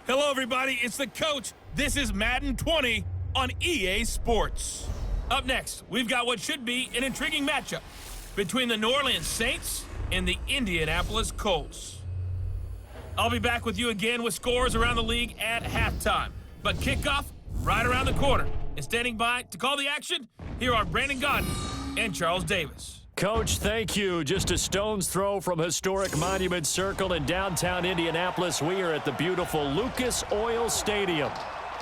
Hello, everybody. It's the coach. This is Madden 20 on EA Sports. Up next, we've got what should be an intriguing matchup between the New Orleans Saints and the Indianapolis Colts. I'll be back with you again with scores around the league at halftime. But kickoff right around the corner. And standing by to call the action, here are Brandon Godden and Charles Davis. Coach, thank you. Just a stone's throw from historic Monument Circle in downtown Indianapolis. We are at the beautiful Lucas Oil Stadium.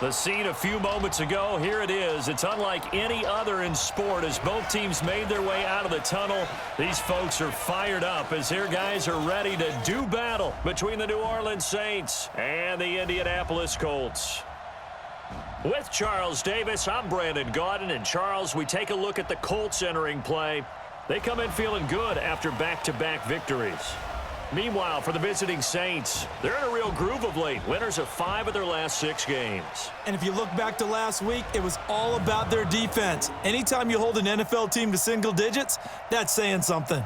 The scene a few moments ago, here it is. It's unlike any other in sport as both teams made their way out of the tunnel. These folks are fired up as their guys are ready to do battle between the New Orleans Saints and the Indianapolis Colts. With Charles Davis, I'm Brandon Godden. And Charles, we take a look at the Colts entering play. They come in feeling good after back-to-back victories. Meanwhile, for the visiting Saints, they're in a real groove of late. Winners of 5 of their last 6 games. And if you look back to last week, it was all about their defense. Anytime you hold an NFL team to single digits, that's saying something.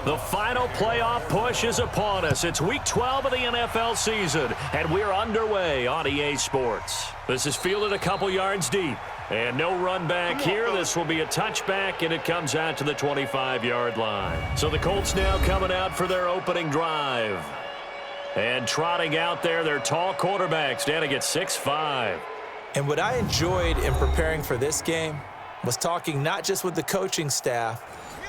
The final playoff push is upon us. It's week 12 of the NFL season, and we're underway on EA Sports. This is fielded a couple yards deep, and no run back here. This will be a touchback, and it comes out to the 25-yard line. So the Colts now coming out for their opening drive. And trotting out there, their tall quarterback standing at 6'5". And what I enjoyed in preparing for this game was talking not just with the coaching staff,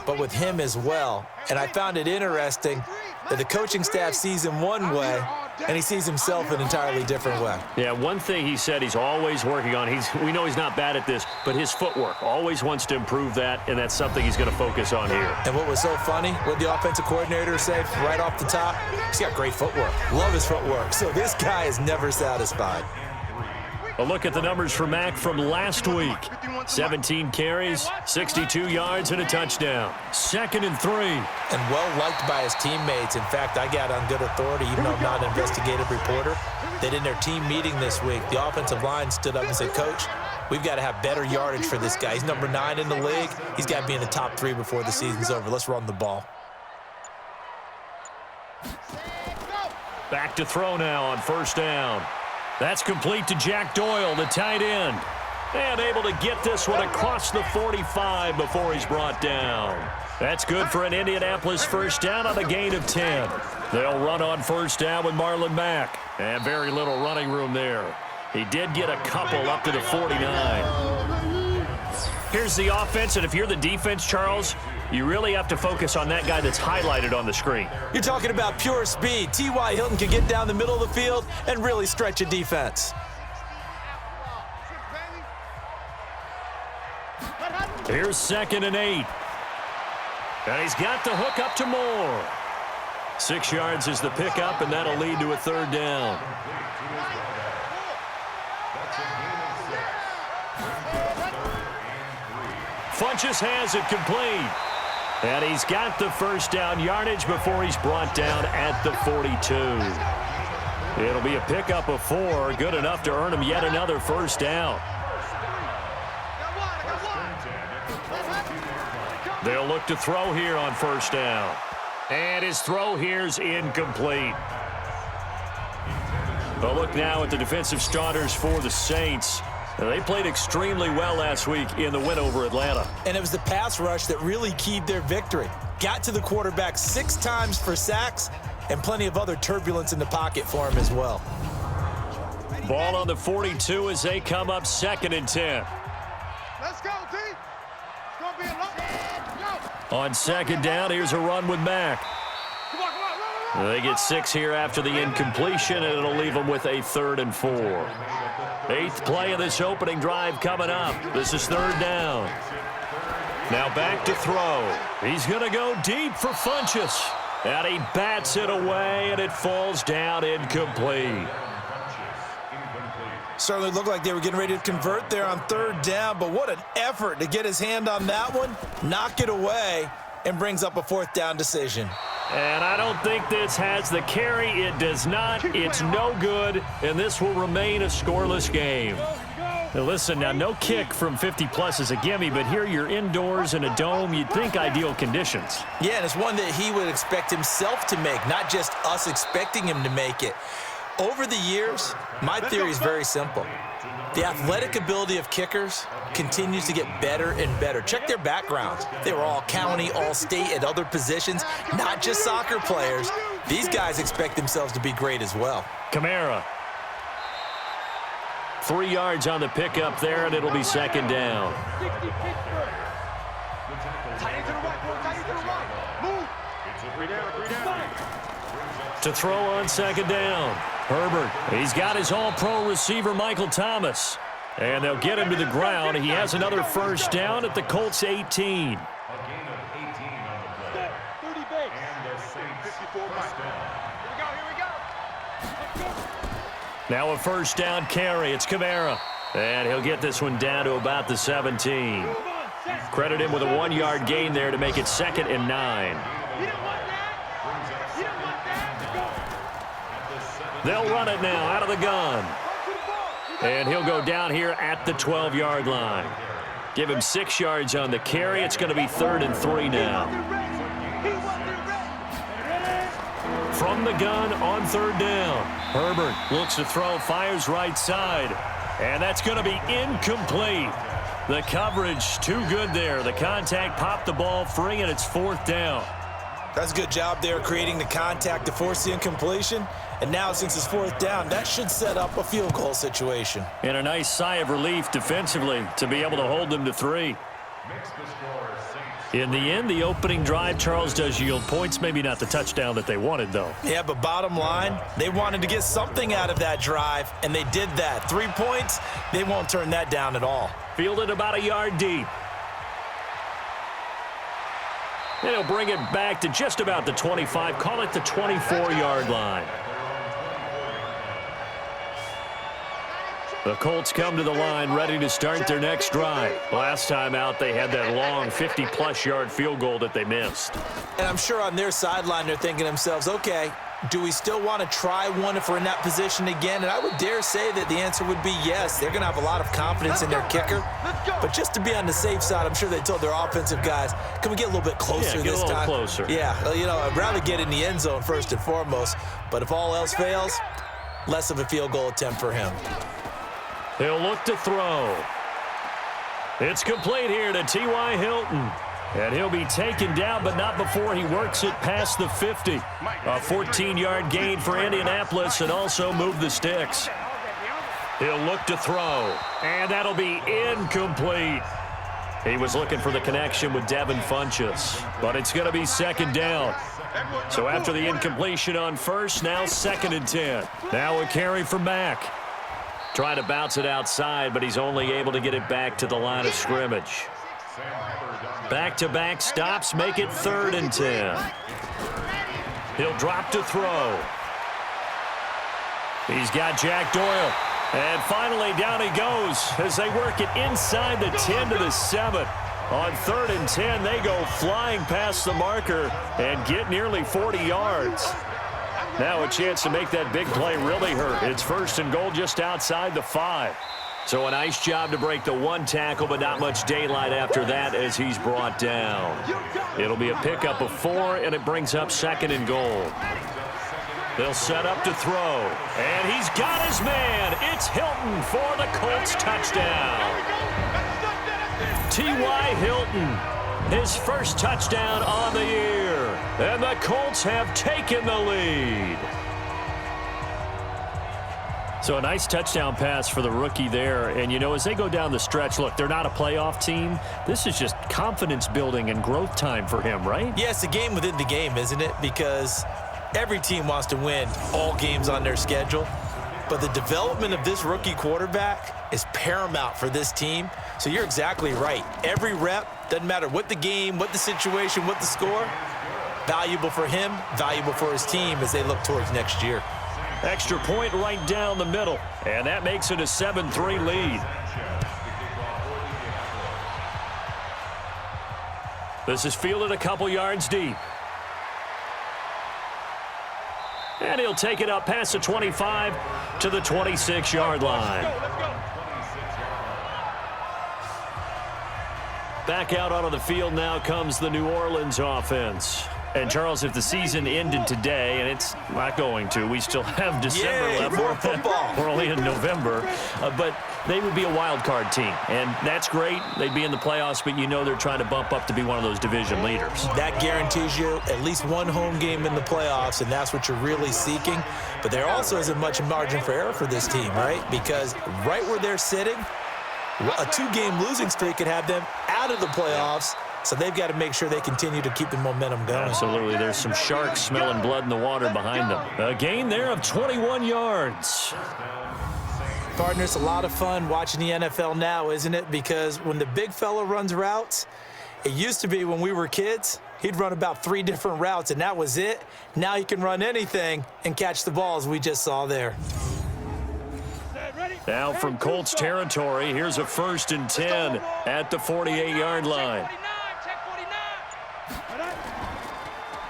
but with him as well. And I found it interesting that the coaching staff sees him one way, and he sees himself an entirely different way. Yeah, one thing he said he's always working on, we know he's not bad at this, but his footwork, always wants to improve that, and that's something he's going to focus on here. And what was so funny, what the offensive coordinator said right off the top, he's got great footwork. Love his footwork. So this guy is never satisfied. A look at the numbers for Mack from last week. 17 carries, 62 yards, and a touchdown. 2nd and 3. And well-liked by his teammates. In fact, I got on good authority, even though I'm not an investigative reporter, that in their team meeting this week, the offensive line stood up and said, Coach, we've got to have better yardage for this guy. He's number 9 in the league. He's got to be in the top 3 before the season's over. Let's run the ball. Back to throw now on 1st down. That's complete to Jack Doyle, the tight end. And able to get this one across the 45 before he's brought down. That's good for an Indianapolis 1st down on a gain of 10. They'll run on 1st down with Marlon Mack. And very little running room there. He did get a couple up to the 49. Here's the offense, and if you're the defense, Charles, you really have to focus on that guy that's highlighted on the screen. You're talking about pure speed. T.Y. Hilton can get down the middle of the field and really stretch a defense. Here's 2nd and 8. And he's got the hook up to Moore. 6 yards is the pickup, and that'll lead to a 3rd down. Funchess has it complete. And he's got the 1st down yardage before he's brought down at the 42. It'll be a pickup of 4, good enough to earn him yet another 1st down. They'll look to throw here on 1st down. And his throw here's incomplete. A look now at the defensive starters for the Saints. They played extremely well last week in the win over Atlanta. And it was the pass rush that really keyed their victory. Got to the quarterback 6 times for sacks and plenty of other turbulence in the pocket for him as well. Ball on the 42 as they come up 2nd and 10. Let's go, T. It's going to be a long. On 2nd down, here's a run with Mack. Come on, come on. They get 6 here after the incompletion, and it'll leave them with a 3rd and 4. 8th play of this opening drive coming up. This is 3rd down. Now back to throw. He's going to go deep for Funchess. And he bats it away, and it falls down incomplete. Certainly looked like they were getting ready to convert there on third down, but what an effort to get his hand on that one, knock it away, and brings up a fourth down decision. And I don't think this has the carry. It does not. It's no good, and this will remain a scoreless game. Now listen, now no kick from 50-plus is a gimme, but here you're indoors in a dome. You'd think ideal conditions. Yeah, and it's one that he would expect himself to make, not just us expecting him to make it. Over the years, my theory is very simple. The athletic ability of kickers continues to get better and better. Check their backgrounds. They were all county, all state at other positions, not just soccer players. These guys expect themselves to be great as well. Kamara. 3 yards on the pickup there, and it'll be second down. To throw on second down. Herbert, he's got his all-pro receiver, Michael Thomas. And they'll get him to the ground. He has another first down at the Colts 18. Now a first down carry. It's Kamara. And he'll get this one down to about the 17. Credit him with a 1-yard gain there to make it 2nd and 9. They'll run it now out of the gun. And he'll go down here at the 12-yard line. Give him 6 yards on the carry. It's going to be 3rd and 3 now. From the gun on 3rd down. Herbert looks to throw, fires right side. And that's going to be incomplete. The coverage too good there. The contact popped the ball free, and it's 4th down. That's a good job there creating the contact to force the incompletion. And now since it's 4th down, that should set up a field goal situation. And a nice sigh of relief defensively to be able to hold them to 3. In the end, the opening drive, Charles, does yield points. Maybe not the touchdown that they wanted, though. Yeah, but bottom line, they wanted to get something out of that drive, and they did that. 3 points, they won't turn that down at all. Fielded about a yard deep. And he'll bring it back to just about the 25. Call it the 24-yard line. The Colts come to the line ready to start their next drive. Last time out, they had that long 50-plus yard field goal that they missed. And I'm sure on their sideline, they're thinking to themselves, okay, do we still want to try one if we're in that position again? And I would dare say that the answer would be yes. They're going to have a lot of confidence in their kicker. But just to be on the safe side, I'm sure they told their offensive guys, can we get a little bit closer this time? Get a little closer. Yeah, you know, I'd rather get in the end zone first and foremost. But if all else fails, less of a field goal attempt for him. He'll look to throw. It's complete here to T.Y. Hilton. And he'll be taken down, but not before he works it past the 50. A 14-yard gain for Indianapolis and also move the sticks. He'll look to throw, and that'll be incomplete. He was looking for the connection with Devin Funchess, but it's going to be 2nd down. So after the incompletion on first, now 2nd and 10. Now a carry from Mack. Trying to bounce it outside, but he's only able to get it back to the line of scrimmage. Back-to-back stops make it 3rd and 10. He'll drop to throw. He's got Jack Doyle. And finally down he goes as they work it inside the 10 to the 7. On 3rd and 10, they go flying past the marker and get nearly 40 yards. Now a chance to make that big play really hurt. It's 1st and goal just outside the 5. So a nice job to break the 1 tackle, but not much daylight after that as he's brought down. It'll be a pickup of 4, and it brings up 2nd and goal. They'll set up to throw, and he's got his man. It's Hilton for the Colts touchdown. T.Y. Hilton, his first touchdown on the year, and the Colts have taken the lead. So a nice touchdown pass for the rookie there. And, you know, as they go down the stretch, look, they're not a playoff team. This is just confidence building and growth time for him, right? Yeah, it's a game within the game, isn't it? Because every team wants to win all games on their schedule. But the development of this rookie quarterback is paramount for this team. So you're exactly right. Every rep Doesn't matter what the game, what the situation, what the score. Valuable for him, valuable for his team as they look towards next year. Extra point right down the middle, and that makes it a 7-3 lead. This is fielded a couple yards deep. And he'll take it up past the 25 to the 26-yard line. Back out onto the field now comes the New Orleans offense. And, Charles, if the season ended today, and it's not going to, we still have December left. More football. We're only in November. But they would be a wild card team, and that's great. They'd be in the playoffs, but you know they're trying to bump up to be one of those division leaders. That guarantees you at least one home game in the playoffs, and that's what you're really seeking. But there also isn't much margin for error for this team, right? Because right where they're sitting, a 2-game losing streak could have them out of the playoffs. So they've got to make sure they continue to keep the momentum going. Absolutely. There's some sharks smelling blood in the water behind them. A gain there of 21 yards. Partner, it's a lot of fun watching the NFL now, isn't it? Because when the big fella runs routes, it used to be when we were kids, he'd run about 3 different routes, and that was it. Now he can run anything and catch the balls we just saw there. Now from Colts territory, here's a 1st and 10 at the 48-yard line.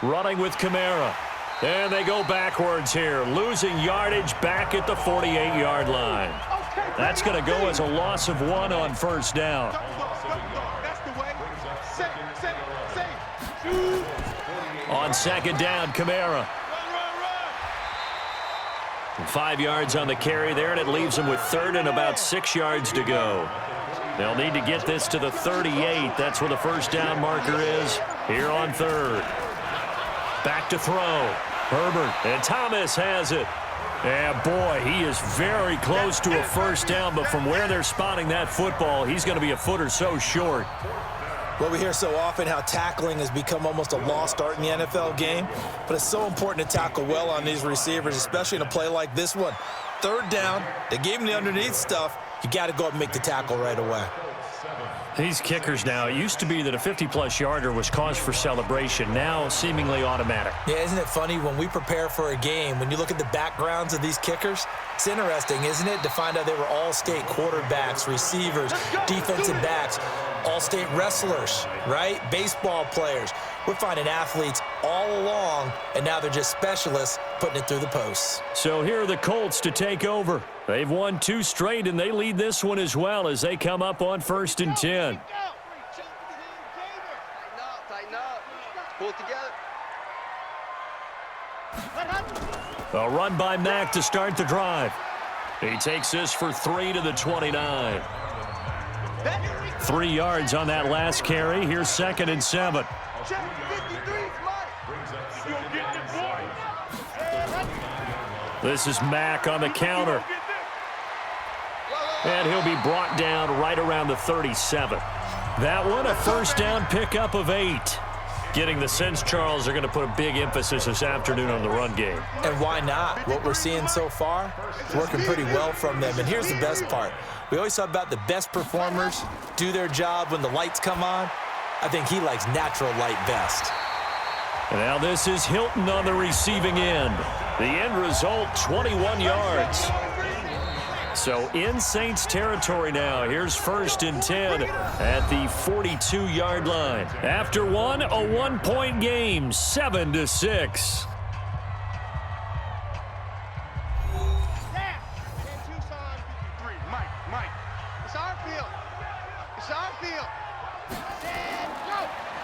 Running with Kamara. And they go backwards here, losing yardage back at the 48-yard line. That's going to go as a loss of 1 on 1st down. On 2nd down, Kamara. 5 yards on the carry there, and it leaves them with 3rd and about 6 yards to go. They'll need to get this to the 38. That's where the 1st down marker is here on 3rd. Back to throw. Herbert, and Thomas has it. And boy, he is very close to a 1st down, but from where they're spotting that football, he's going to be a foot or so short. Well, we hear so often how tackling has become almost a lost art in the NFL game, but it's so important to tackle well on these receivers, especially in a play like this one. 3rd down, they gave him the underneath stuff. You got to go up and make the tackle right away. These kickers now, it used to be that a 50-plus yarder was cause for celebration. Now, seemingly automatic. Yeah, isn't it funny when we prepare for a game, when you look at the backgrounds of these kickers, it's interesting, isn't it, to find out they were all-state quarterbacks, receivers, defensive backs, all-state wrestlers, right? Baseball players. We're finding athletes all along, and now they're just specialists putting it through the posts. So here are the Colts to take over. They've won 2 straight, and they lead this one as well as they come up on 1st and 10. Tighten up. Pull it together. A run by Mack to start the drive. He takes this for 3 to the 29. 3 yards on that last carry. Here's 2nd and 7. This is Mack on the counter. And he'll be brought down right around the 37. That one, a 1st down pickup of 8. Getting the sense, Charles, they're going to put a big emphasis this afternoon on the run game. And why not? What we're seeing so far is working pretty well from them. And here's the best part. We always talk about the best performers do their job when the lights come on. I think he likes natural light best. And now this is Hilton on the receiving end. The end result, 21 yards. So in Saints territory now. Here's 1st and 10 at the 42-yard line. After one, a 1-point game, 7-6.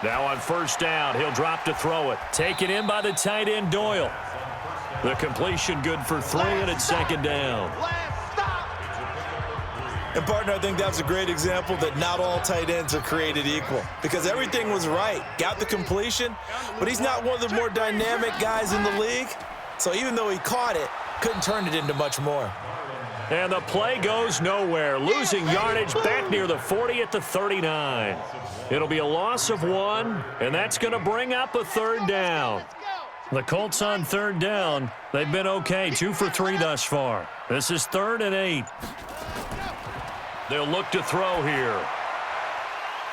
Now on 1st down, he'll drop to throw it. Taken in by the tight end, Doyle. The completion good for 3, and it's 2nd down. And, partner, I think that's a great example that not all tight ends are created equal because everything was right. Got the completion, but he's not one of the more dynamic guys in the league. So even though he caught it, couldn't turn it into much more. And the play goes nowhere. Losing yardage back near the 40 at the 39. It'll be a loss of 1, and that's going to bring up a 3rd down. The Colts on 3rd down. They've been okay, 2 for 3 thus far. This is 3rd and 8. They'll look to throw here.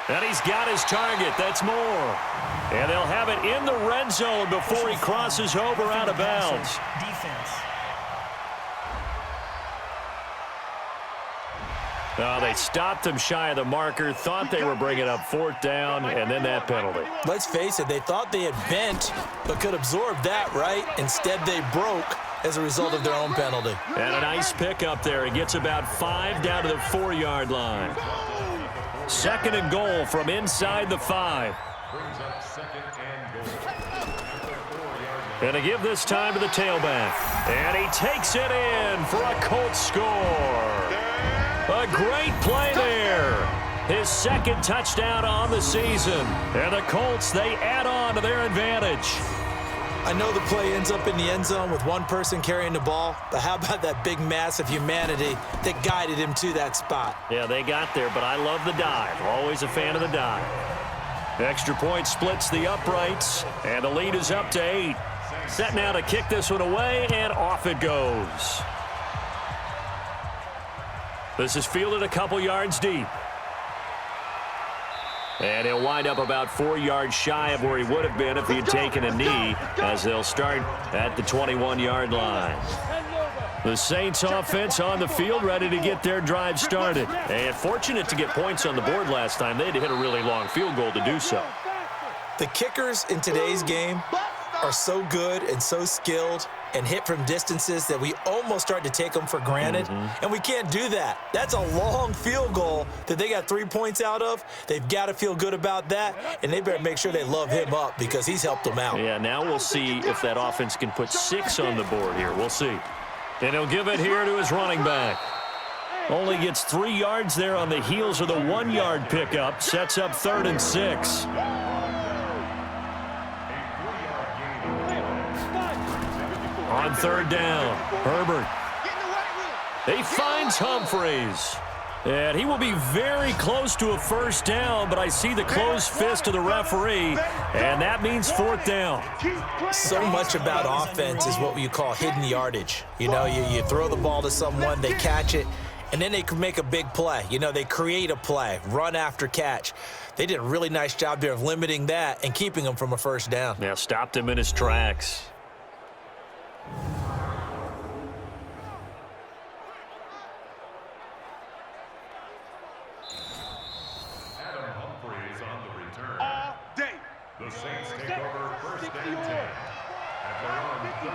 And he's got his target. That's more. And they'll have it in the red zone before he crosses over out of bounds. Defense. They stopped him shy of the marker, thought they were bringing up 4th down, and then that penalty. Let's face it, they thought they had bent, but could absorb that, right? Instead, they broke as a result of their own penalty. And a nice pickup there. He gets about 5 down to the 4-yard line. 2nd and goal from inside the 5. And to give this time to the tailback. And he takes it in for a Colts score. A great play there. His 2nd touchdown on the season. And the Colts, they add on to their advantage. I know the play ends up in the end zone with one person carrying the ball, but how about that big mass of humanity that guided him to that spot? Yeah, they got there, but I love the dive. Always a fan of the dive. Extra point splits the uprights, and the lead is up to 8. Set now to kick this one away, and off it goes. This is fielded a couple yards deep. And he'll wind up about 4 yards shy of where he would have been if he had taken a knee, as they'll start at the 21-yard line. The Saints offense on the field, ready to get their drive started. And fortunate to get points on the board last time. They had to hit a really long field goal to do so. The kickers in today's game are so good and so skilled and hit from distances that we almost start to take them for granted, and we can't do that. That's a long field goal that they got 3 points out of. They've got to feel good about that, and they better make sure they love him up because he's helped them out. Yeah, now we'll see if that offense can put 6 on the board here. We'll see. And he'll give it here to his running back. Only gets 3 yards there on the heels of the 1-yard pickup. Sets up 3rd and 6. On 3rd down, Herbert. He finds Humphreys. And he will be very close to a 1st down, but I see the closed fist of the referee, and that means 4th down. So much about offense is what you call hidden yardage. You know, you throw the ball to someone, they catch it, and then they can make a big play. You know, they create a play, run after catch. They did a really nice job there of limiting that and keeping him from a 1st down. Yeah, stopped him in his tracks.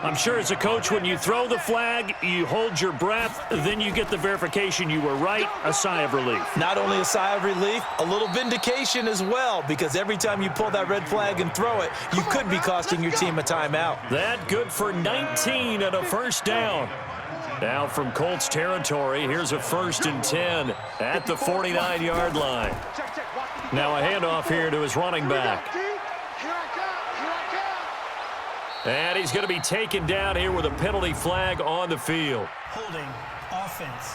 I'm sure as a coach, when you throw the flag, you hold your breath, then you get the verification you were right, a sigh of relief. Not only a sigh of relief, a little vindication as well, because every time you pull that red flag and throw it, you could be costing your team a timeout. That good for 19 and a 1st down. Now from Colts territory, here's a 1st and 10 at the 49-yard line. Now a handoff here to his running back. And he's going to be taken down here with a penalty flag on the field. Holding offense.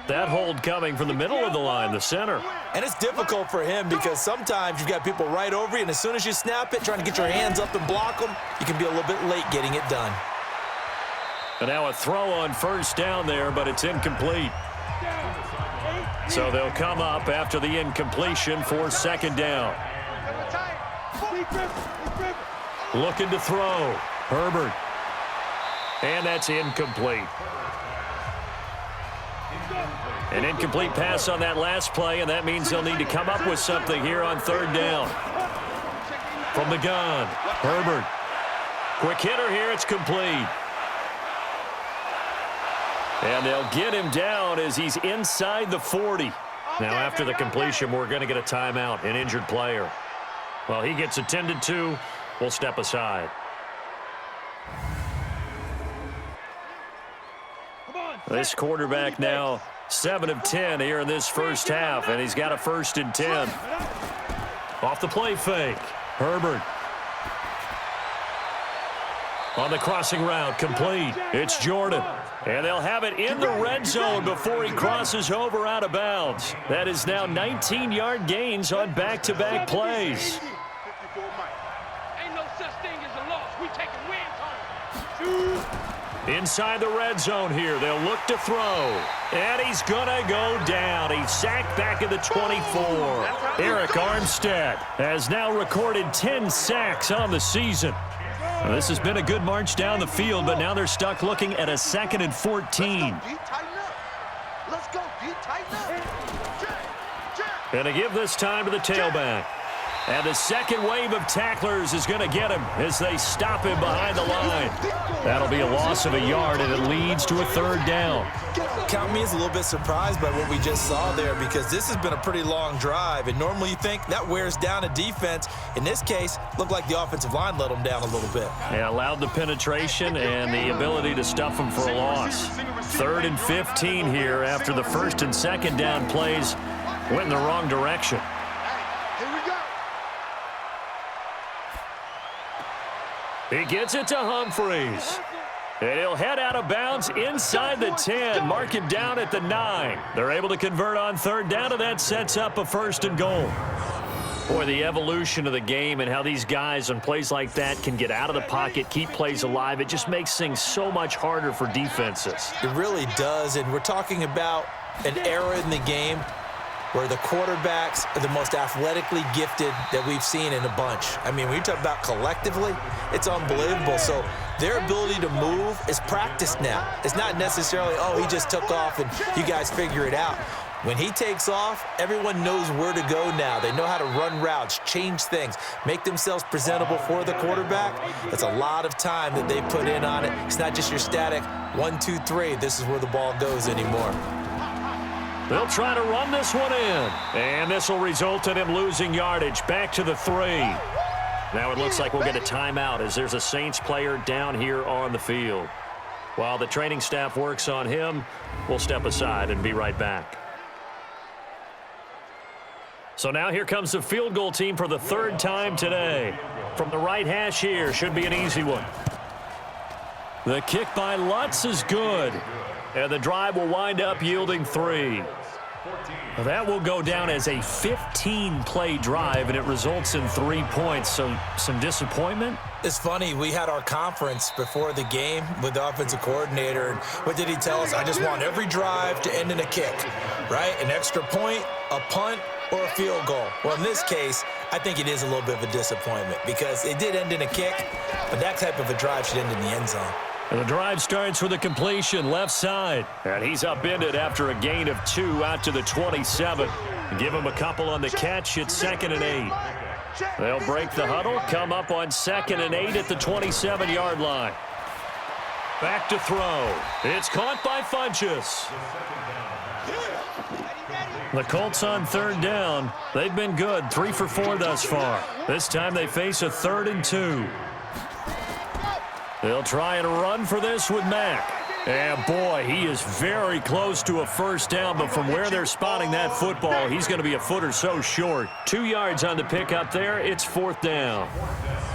That hold coming from the middle of the line, the center. And it's difficult for him because sometimes you've got people right over you, and as soon as you snap it, trying to get your hands up and block them, you can be a little bit late getting it done. And now a throw on 1st down there, but it's incomplete. So they'll come up after the incompletion for 2nd down. Looking to throw. Herbert. And that's incomplete. An incomplete pass on that last play, and that means they'll need to come up with something here on 3rd down. From the gun, Herbert. Quick hitter here, it's complete. And they'll get him down as he's inside the 40. Now after the completion, we're going to get a timeout, an injured player. Well, he gets attended to. We'll step aside. This quarterback now 7 of 10 here in this 1st half, and he's got a 1st and 10. Off the play fake, Herbert. On the crossing route, complete. It's Jordan. And they'll have it in the red zone before he crosses over out of bounds. That is now 19-yard gains on back-to-back plays. Ain't no such thing as a loss. We taking wins home. Inside the red zone here. They'll look to throw. And he's going to go down. He's sacked back at the 24. Eric Armstead has now recorded 10 sacks on the season. Now, this has been a good march down the field, but now they're stuck looking at a 2nd and 14. Let's go, D. Tighten up. Going to give this time to the tailback. And the second wave of tacklers is going to get him as they stop him behind the line. That'll be a loss of a yard, and it leads to a 3rd down. Count me as a little bit surprised by what we just saw there, because this has been a pretty long drive, and normally you think that wears down a defense. In this case, looked like the offensive line let them down a little bit. Yeah, allowed the penetration and the ability to stuff them for a loss. 3rd and 15 here after the 1st and 2nd down plays went in the wrong direction. Here we go. He gets it to Humphreys. And he'll head out of bounds inside the 10. Mark him down at the 9. They're able to convert on 3rd down, and that sets up a 1st and goal. Boy, the evolution of the game and how these guys on plays like that can get out of the pocket, keep plays alive, it just makes things so much harder for defenses. It really does, and we're talking about an era in the game where the quarterbacks are the most athletically gifted that we've seen in a bunch. I mean, when you talk about collectively, it's unbelievable. So their ability to move is practiced now. It's not necessarily, oh, he just took off and you guys figure it out. When he takes off, everyone knows where to go now. They know how to run routes, change things, make themselves presentable for the quarterback. That's a lot of time that they put in on it. It's not just your static 1, 2, 3. This is where the ball goes anymore. They'll try to run this one in. And this will result in him losing yardage back to the 3. Now it looks like we'll get a timeout as there's a Saints player down here on the field. While the training staff works on him, we'll step aside and be right back. So now here comes the field goal team for the 3rd time today. From the right hash here, should be an easy one. The kick by Lutz is good. And the drive will wind up yielding 3. That will go down as a 15-play drive, and it results in 3 points. So some disappointment? It's funny, we had our conference before the game with the offensive coordinator, and what did he tell us? I just want every drive to end in a kick, right? An extra point, a punt, or a field goal. Well, in this case, I think it is a little bit of a disappointment because it did end in a kick, but that type of a drive should end in the end zone. And the drive starts with a completion left side. And he's upended after a gain of 2 out to the 27. Give him a couple on the catch. It's 2nd and 8. They'll break the huddle, come up on 2nd and 8 at the 27-yard line. Back to throw. It's caught by Funchess. The Colts on 3rd down. They've been good, 3 for 4 thus far. This time they face a 3rd and 2. They'll try and run for this with Mack. And, boy, he is very close to a 1st down, but from where they're spotting that football, he's going to be a foot or so short. 2 yards on the pickup there. It's 4th down.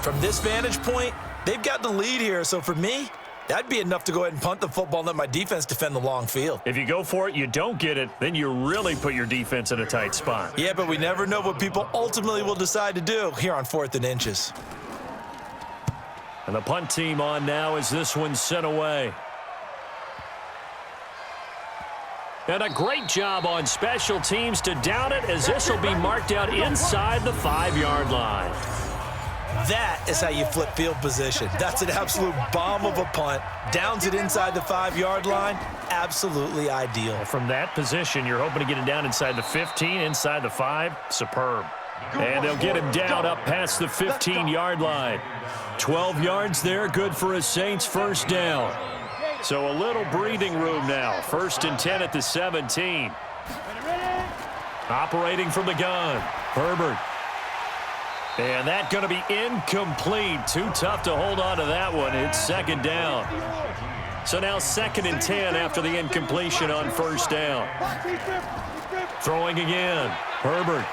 From this vantage point, they've got the lead here, so for me, that'd be enough to go ahead and punt the football and let my defense defend the long field. If you go for it, you don't get it, then you really put your defense in a tight spot. Yeah, but we never know what people ultimately will decide to do here on 4th and inches. And the punt team on now as this one's sent away. And a great job on special teams to down it as this will be marked out inside the 5-yard line. That is how you flip field position. That's an absolute bomb of a punt. Downs it inside the 5-yard line. Absolutely ideal. From that position, you're hoping to get it down inside the 15, inside the 5. Superb. And they'll get him down up past the 15-yard line. 12 yards there, good for a Saints 1st down. So a little breathing room now. 1st and 10 at the 17. Operating from the gun, Herbert. And that's going to be incomplete. Too tough to hold on to that one. It's 2nd down. So now 2nd and 10 after the incompletion on 1st down. Throwing again, Herbert.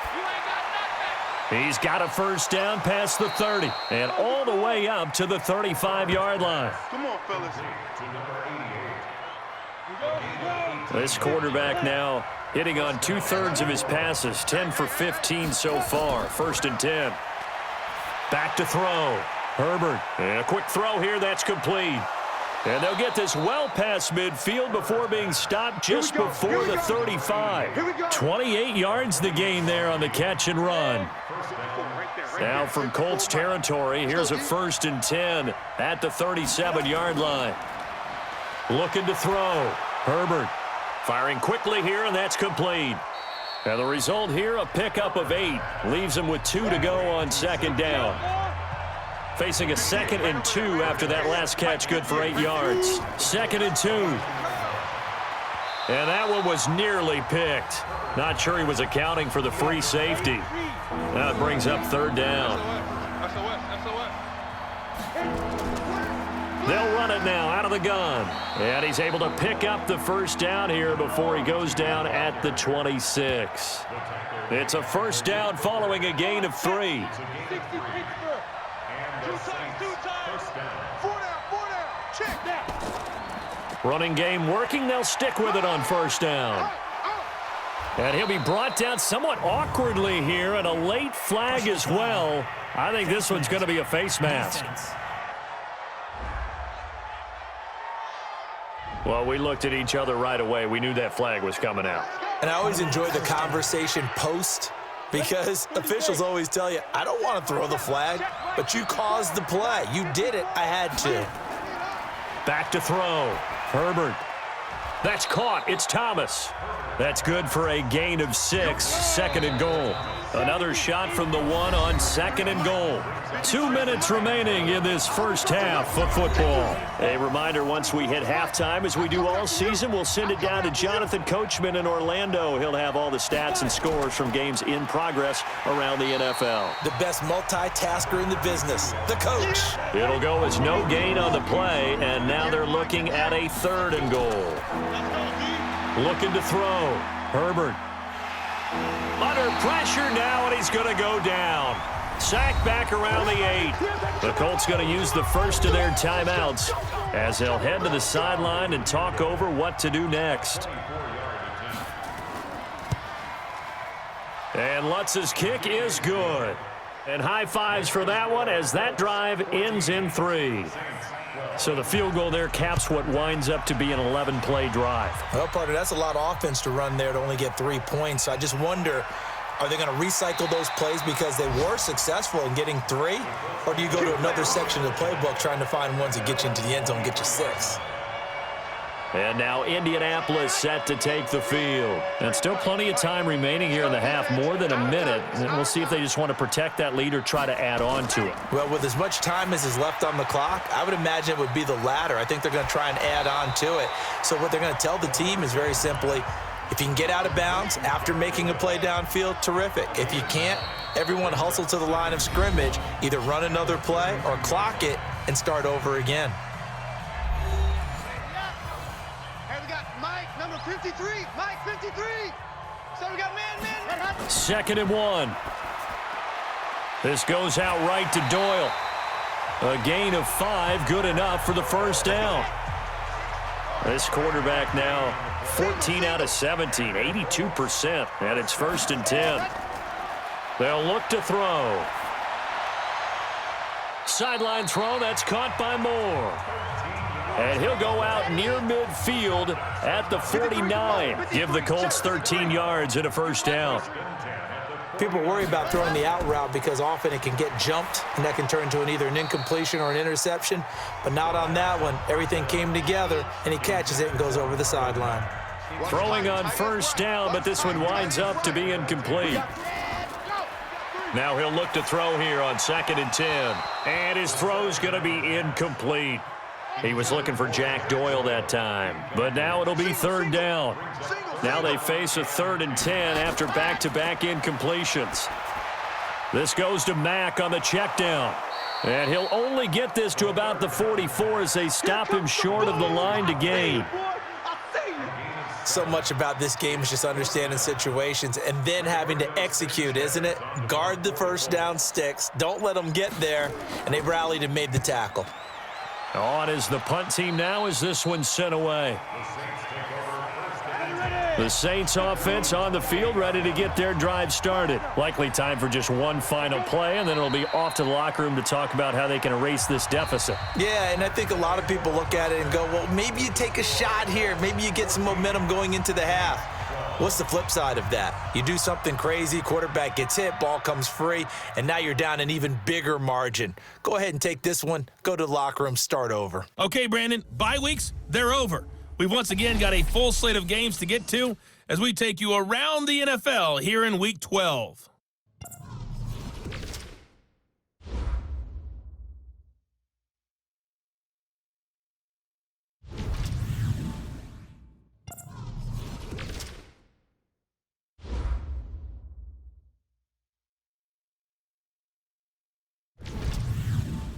He's got a 1st down past the 30 and all the way up to the 35-yard line. Come on, fellas. This quarterback now hitting on 2/3 of his passes, 10 for 15 so far. 1st and 10. Back to throw. Herbert. And a quick throw here, that's complete. And they'll get this well past midfield before being stopped just before the 35. 28 yards the gain there on the catch and run. Now from Colts territory, here's a 1st and 10 at the 37-yard line. Looking to throw. Herbert firing quickly here, and that's complete. And the result here, a pickup of 8. Leaves him with 2 to go on 2nd down. Facing a 2nd and 2 after that last catch, good for 8 yards. 2nd and 2. And that one was nearly picked. Not sure he was accounting for the free safety. That brings up 3rd down. They'll run it now out of the gun. And he's able to pick up the 1st down here before he goes down at the 26. It's a 1st down following a gain of 3. Running game working. They'll stick with it on 1st down. And he'll be brought down somewhat awkwardly here, and a late flag as well. I think this one's going to be a face mask. Well, we looked at each other right away. We knew that flag was coming out. And I always enjoy the conversation post, because officials always tell you, I don't want to throw the flag, but you caused the play. You did it. I had to. Back to throw. Herbert. That's caught. It's Thomas. That's good for a gain of 6. 2nd and goal. Another shot from the 1 on 2nd and goal. 2 minutes remaining in this first half of football. A reminder, once we hit halftime, as we do all season, we'll send it down to Jonathan Coachman in Orlando. He'll have all the stats and scores from games in progress around the NFL. The best multitasker in the business, the coach. It'll go as no gain on the play, and now they're looking at a 3rd and goal. Looking to throw. Herbert. Under pressure now, and he's going to go down. Sacked back around the 8. The Colts going to use the first of their timeouts as they'll head to the sideline and talk over what to do next. And Lutz's kick is good. And high fives for that one as that drive ends in 3. So the field goal there caps what winds up to be an 11-play drive. Well, partner, that's a lot of offense to run there to only get 3 points. I just wonder, are they going to recycle those plays because they were successful in getting 3? Or do you go to another section of the playbook trying to find ones that get you into the end zone and get you 6? And now Indianapolis set to take the field. And still plenty of time remaining here in the half, more than a minute. And we'll see if they just want to protect that lead or try to add on to it. Well, with as much time as is left on the clock, I would imagine it would be the latter. I think they're going to try and add on to it. So what they're going to tell the team is very simply, if you can get out of bounds after making a play downfield, terrific. If you can't, everyone hustle to the line of scrimmage, either run another play or clock it and start over again. Number 53, Mike 53. So we got man. 2nd and 1. This goes out right to Doyle. A gain of 5, good enough for the 1st down. This quarterback now 14 out of 17, 82%, and it's 1st and 10. They'll look to throw. Sideline throw, that's caught by Moore. And he'll go out near midfield at the 49. Give the Colts 13 yards and a 1st down. People worry about throwing the out route because often it can get jumped, and that can turn into either an incompletion or an interception. But not on that one. Everything came together, and he catches it and goes over the sideline. Throwing on 1st down, but this one winds up to be incomplete. Now he'll look to throw here on 2nd and 10. And his throw's going to be incomplete. He was looking for Jack Doyle that time. But now it'll be 3rd down. Now they face a 3rd and 10 after back-to-back incompletions. This goes to Mack on the check down. And he'll only get this to about the 44 as they stop him short of the line to gain. So much about this game is just understanding situations and then having to execute, isn't it? Guard the 1st down sticks. Don't let them get there. And they rallied and made the tackle. On is the punt team now as this one's sent away. The Saints offense on the field, ready to get their drive started. Likely time for just one final play, and then it'll be off to the locker room to talk about how they can erase this deficit. Yeah, and I think a lot of people look at it and go, well, maybe you take a shot here. Maybe you get some momentum going into the half. What's the flip side of that? You do something crazy, quarterback gets hit, ball comes free, and now you're down an even bigger margin. Go ahead and take this one, go to the locker room, start over. Okay, Brandon, bye weeks, they're over. We've once again got a full slate of games to get to as we take you around the NFL here in Week 12.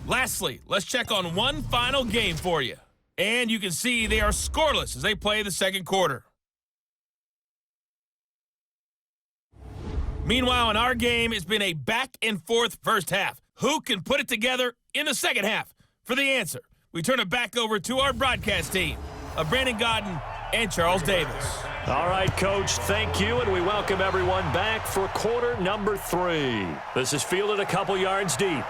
Lastly, let's check on one final game for you. And you can see they are scoreless as they play the second quarter. Meanwhile, in our game, it's been a back-and-forth first half. Who can put it together in the second half? For the answer, we turn it back over to our broadcast team of Brandon Godden and Charles Davis. All right, Coach, thank you, and we welcome everyone back for quarter number 3. This is fielded a couple yards deep.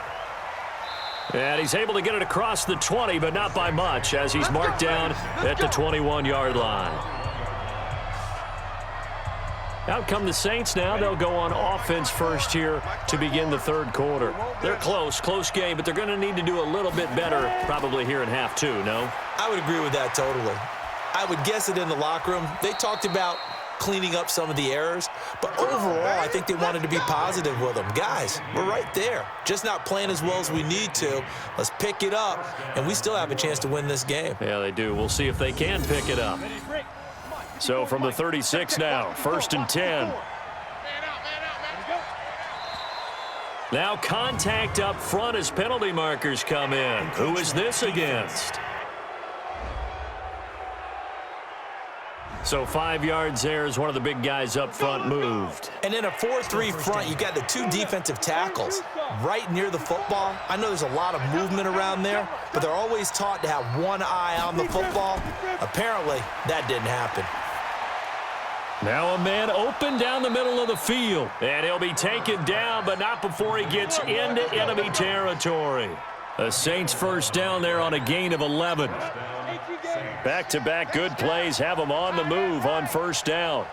And he's able to get it across the 20, but not by much, as he's marked down at the 21-yard line. Out come the Saints now. They'll go on offense first here to begin the third quarter. They're close game, but they're going to need to do a little bit better probably here in half 2, no? I would agree with that totally. I would guess it in the locker room. They talked about cleaning up some of the errors, but overall, I think they wanted to be positive with them. Guys, we're right there. Just not playing as well as we need to. Let's pick it up, and we still have a chance to win this game. Yeah, they do. We'll see if they can pick it up. So from the 36 now, 1st and 10. Now contact up front as penalty markers come in. Who is this against? So 5 yards there as one of the big guys up front moved. And in a 4-3 front, you got the 2 defensive tackles right near the football. I know there's a lot of movement around there, but they're always taught to have one eye on the football. Apparently, that didn't happen. Now a man open down the middle of the field. And he'll be taken down, but not before he gets into enemy territory. The Saints first down there on a gain of 11. Back-to-back good plays have them on the move on first down.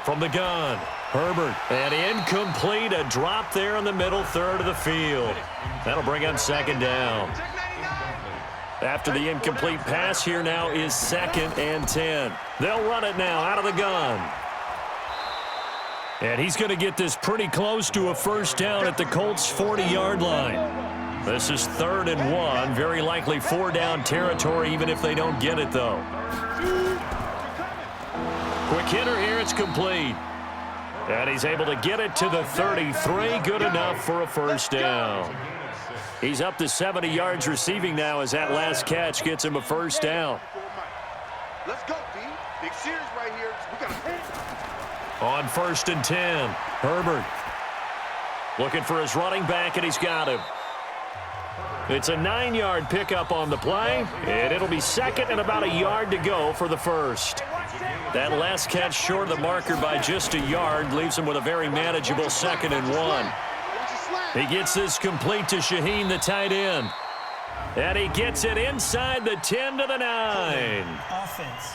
From the gun, Herbert. And incomplete, a drop there in the middle third of the field. That'll bring up second down. After the incomplete pass, here now is 2nd and 10. They'll run it now out of the gun. And he's going to get this pretty close to a first down at the Colts' 40-yard line. This is 3rd and 1, very likely 4-down territory even if they don't get it, though. Quick hitter here, it's complete. And he's able to get it to the 33, good enough for a first down. He's up to 70 yards receiving now as that last catch gets him a first down. Let's go, D. Big series right here. We got On 1st and 10, Herbert looking for his running back, and he's got him. It's a 9-yard pickup on the play, and it'll be 2nd and about a yard to go for the first. That last catch short of the marker by just a yard leaves him with a very manageable 2nd and 1. He gets this complete to Shaheen, the tight end. And he gets it inside the 10 to the 9. Offense.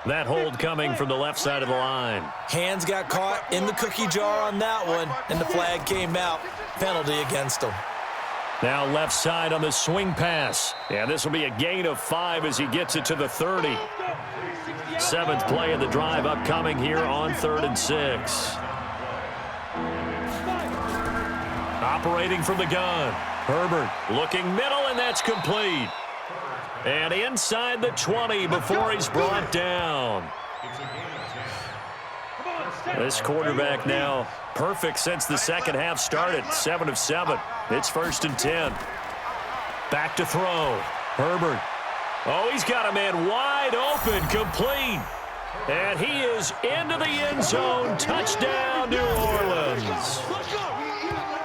That hold coming from the left side of the line. Hands got caught in the cookie jar on that one, and the flag came out. Penalty against him. Now left side on the swing pass. And this will be a gain of 5 as he gets it to the 30. 7th play of the drive upcoming here on 3rd and 6. Operating from the gun. Herbert looking middle, and that's complete. And inside the 20 before he's brought down. This quarterback now perfect since the second half started. 7 of 7. It's 1st and 10. Back to throw. Herbert. Oh, he's got a man wide open, complete. And he is into the end zone. Touchdown, New Orleans.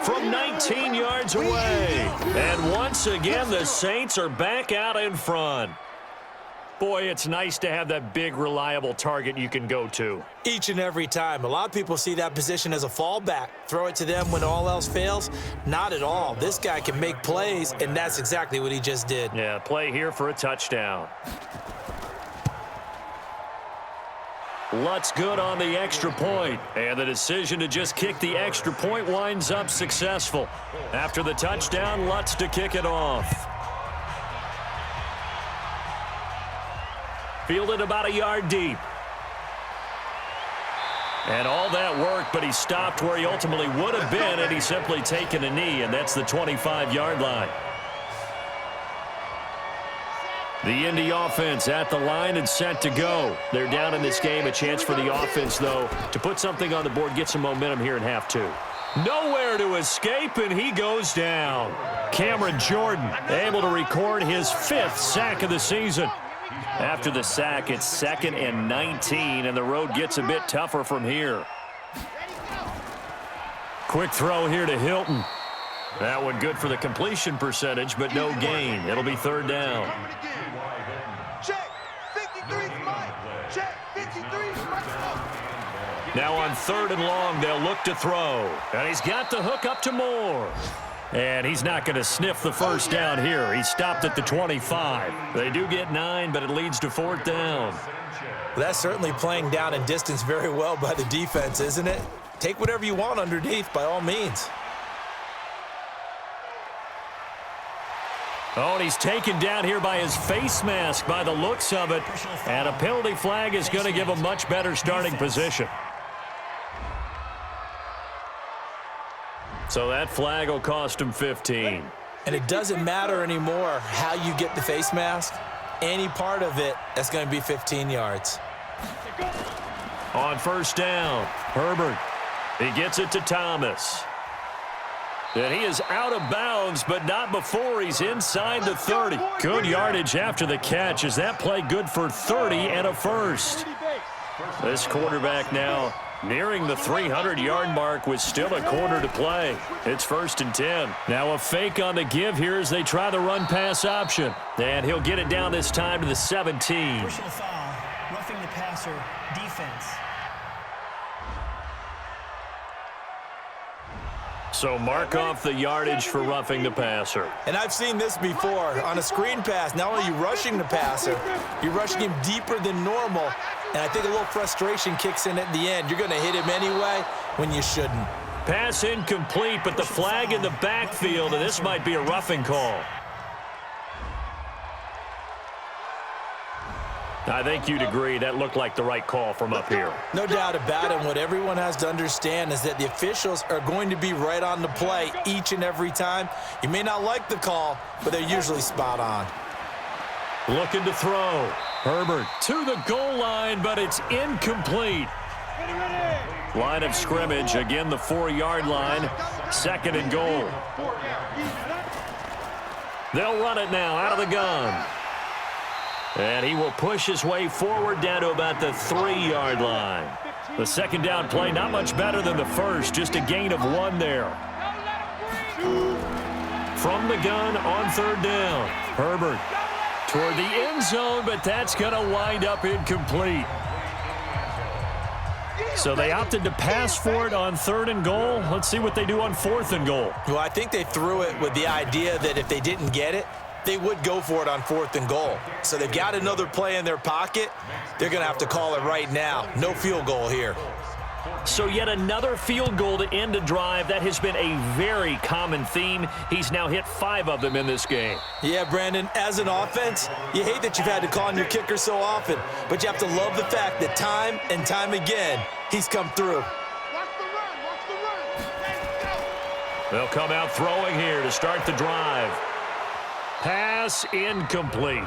From 19 yards away. And once again, the Saints are back out in front. Boy, it's nice to have that big, reliable target you can go to. Each and every time. A lot of people see that position as a fallback. Throw it to them when all else fails. Not at all. This guy can make plays, and that's exactly what he just did. Yeah, play here for a touchdown. Lutz good on the extra point, and the decision to just kick the extra point winds up successful. After the touchdown, Lutz to kick it off. Fielded about a yard deep. And all that work, but he stopped where he ultimately would have been had he simply taken a knee, and that's the 25-yard line. The Indy offense at the line and set to go. They're down in this game. A chance for the offense, though, to put something on the board, get some momentum here in half two. Nowhere to escape, and he goes down. Cameron Jordan able to record his 5th sack of the season. After the sack, it's 2nd and 19, and the road gets a bit tougher from here. Quick throw here to Hilton. That one good for the completion percentage, but no gain. It'll be 3rd down. Check. 53 Mike. Check. 53 Mike. Now on 3rd and long, they'll look to throw. And he's got the hook up to Moore. And he's not going to sniff the first down here. He stopped at the 25. They do get 9, but it leads to 4th down. Well, that's certainly playing down and distance very well by the defense, isn't it? Take whatever you want underneath, by all means. Oh, and he's taken down here by his face mask by the looks of it. And a penalty flag is going to give a much better starting position. So that flag will cost him 15. And it doesn't matter anymore how you get the face mask. Any part of it, that's going to be 15 yards. On 1st down, Herbert. He gets it to Thomas. And he is out of bounds, but not before he's inside the 30. Good yardage after the catch. Is that play good for 30 and a first? This quarterback now nearing the 300-yard mark with still a quarter to play. It's 1st and 10. Now a fake on the give here as they try the run-pass option. And he'll get it down this time to the 17. Personal foul, roughing the passer, defense. So mark off the yardage for roughing the passer. And I've seen this before. On a screen pass, not only are you rushing the passer, you're rushing him deeper than normal. And I think a little frustration kicks in at the end. You're going to hit him anyway when you shouldn't. Pass incomplete, but the flag in the backfield, and this might be a roughing call. I think you'd agree that looked like the right call from up here. No doubt about it. What everyone has to understand is that the officials are going to be right on the play each and every time. You may not like the call, but they're usually spot on. Looking to throw. Herbert to the goal line, but it's incomplete. Line of scrimmage, again the 4-yard line. 2nd and goal. They'll run it now out of the gun. And he will push his way forward down to about the 3-yard line. The 2nd down play, not much better than the first, just a gain of 1 there. From the gun on 3rd down. Herbert toward the end zone, but that's going to wind up incomplete. So they opted to pass for it on 3rd and goal. Let's see what they do on 4th and goal. Well, I think they threw it with the idea that if they didn't get it, they would go for it on 4th and goal. So they've got another play in their pocket. They're going to have to call it right now. No field goal here. So yet another field goal to end a drive. That has been a very common theme. He's now hit 5 of them in this game. Yeah, Brandon, as an offense, you hate that you've had to call on your kicker so often, but you have to love the fact that time and time again, he's come through. Watch the run. Watch the run. They'll come out throwing here to start the drive. Pass incomplete.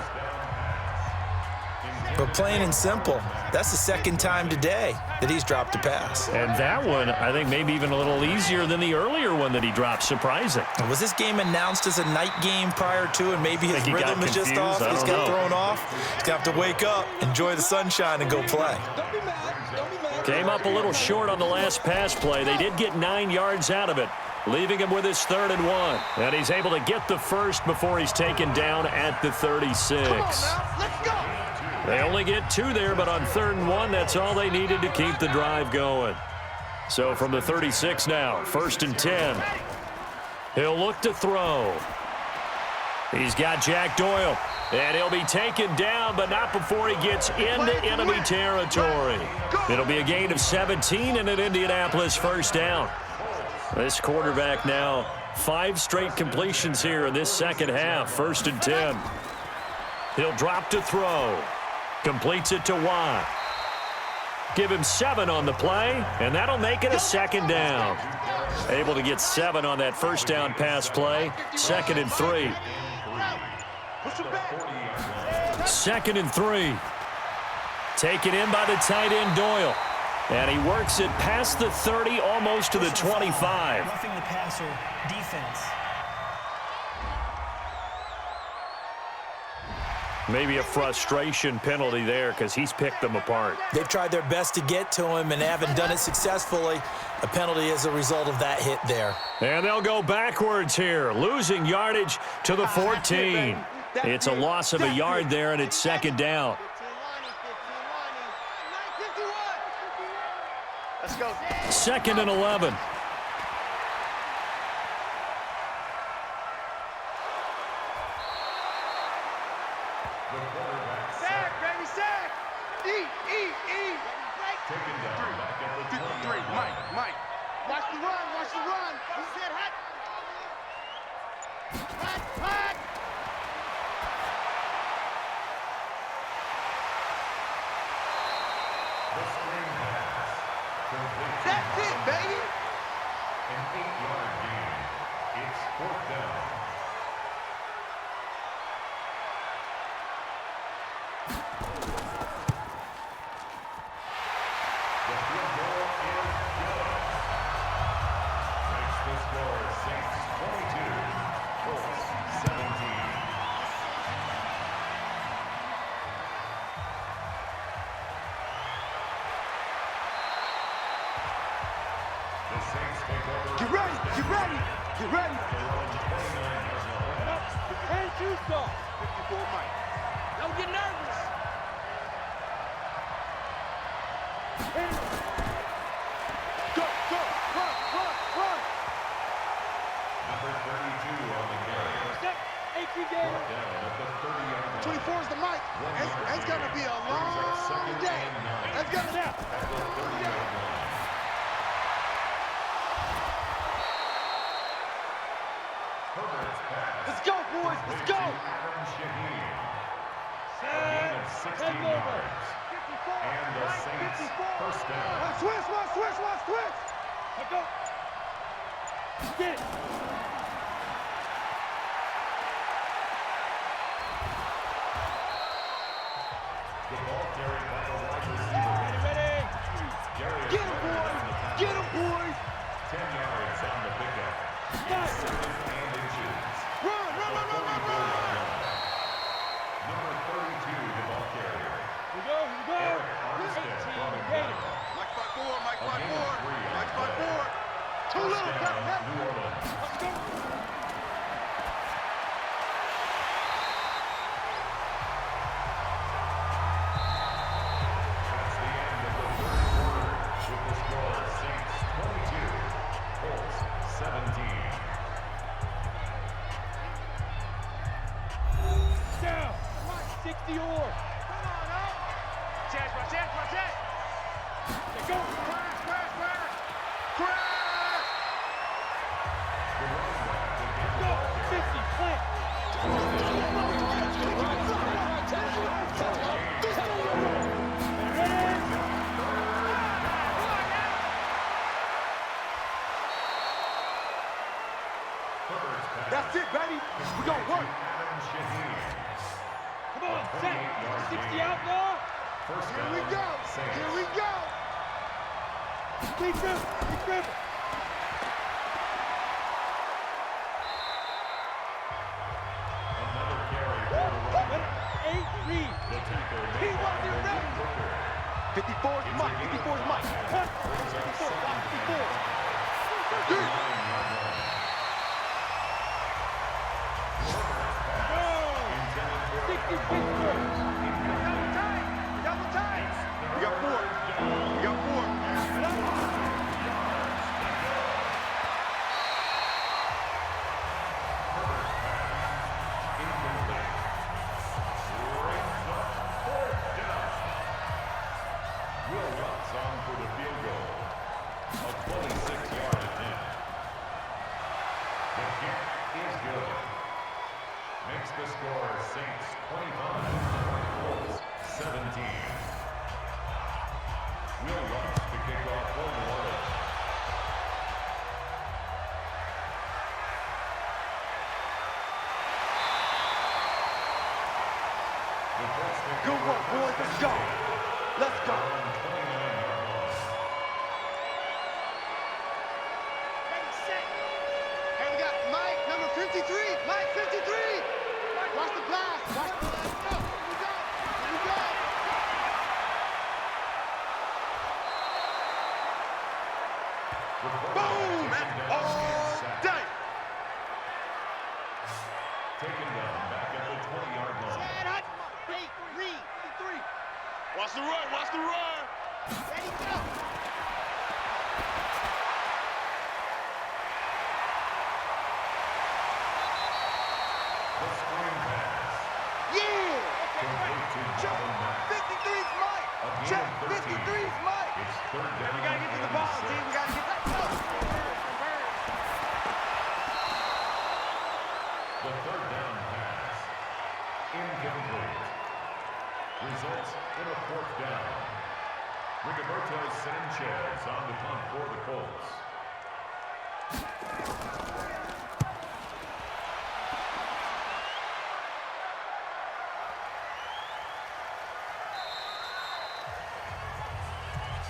But plain and simple, that's the 2nd time today that he's dropped a pass. And that one, I think, maybe even a little easier than the earlier one that he dropped. Surprising. Was this game announced as a night game prior to, and maybe his rhythm is just off? He's got thrown off. He's going to have to wake up, enjoy the sunshine, and go play. Don't be mad. Don't be mad. Came up a little short on the last pass play. They did get 9 yards out of it. leaving him with his 3rd and 1. And he's able to get the first before he's taken down at the 36. Come on now, let's go. They only get 2 there, but on 3rd and 1, that's all they needed to keep the drive going. So from the 36 now, 1st and 10. He'll look to throw. He's got Jack Doyle, and he'll be taken down, but not before he gets into enemy territory. It'll be a gain of 17 and an Indianapolis 1st down. This quarterback now 5 straight completions here in this second half, 1st and 10. He'll drop to throw. Completes it to Watt. Give him 7 on the play, and that'll make it a 2nd down. Able to get 7 on that 1st down pass play. 2nd and 3. 2nd and 3. Taken in by the tight end Doyle. And he works it past the 30, almost to the 25. Roughing the passer defense. Maybe a frustration penalty there because he's picked them apart. They've tried their best to get to him and haven't done it successfully. A penalty is a result of that hit there. And they'll go backwards here, losing yardage to the 14. It's a loss of a yard there, and it's 2nd down. Let's go. 2nd and 11. Sack, baby, sack. E. Taken down back at the 53. Mike. Watch the run. He said hot. Hot. That's it, baby. An 8-yard gain. It's 4th down. The field goal is good. Makes the score Saints 22, Colts 17. The Saints take over. Get ready. Hands juiced off. 54 Mike. Don't get nervous. Go. Run. Number 32 on the carry. Step. 18 game. Brought down at the 30-yard line. 24 is the Mike. It's gonna be a long day. That's gonna be. At the 30-yard line. Herbert's pass. Let's go, boys. Let's go. Adam Shaheen. A Set. gain of 16 Take over. yards. And the Saints 1st down. Switch. Let go. Get it. The ball carried by the wide receiver. Ready. Darius Get him, Leonard boys. on the tackle. Get him, boys. 10 yards on the pickup. Nice. 2nd and inches. Run. Number 32, the ball carrier. Here we go. Eric Armstead 18 brought him gain. down. Mike spot forward. A gain of 3 on the play. Too little. First down, New Orleans. Let's go. That's the end of the 3rd quarter. With the score, Saints 22, Colts 17. Down. 60 or. Chance. Let's go. Crash. Go. 50. Plant. Herbert's pass. That's it, baby. We gonna work. Adam Shaheen. Come on. Set. 60 out now. First Here down, we go. Saints. Big dribble. Another carry for the running back. 8 read. The tackle He made by wasn't Reggie ready. Booker. 54 is Mike. Cut. 54. 54. Double time. We got 4. We got 4. Will Lutz on for the field goal. A 26-yard attempt. The kick is good. Makes the score Saints 25, Colts 17. Will Lutz to kick off for New Orleans. Good work, boys. Let's go. Let's go. Ready, set. Hey, we got Mike, number 53. Mike, 53. Watch the blast. Watch the blast. Go. Here we go. Here we go. Boom. All day. Taken down back at the 20-yard line. Watch the run. Watch the run. Ready, go. The screen pass. Yeah. Complete to Marlon Mack. 53's Mike. A gain Check. of 13. 53's Mike. It's third down. We gotta get to the ball, and team. We 6. gotta get that. Go. The third down pass. Incomplete. Results in a fourth down. Rigoberto Sanchez on the punt for the Colts.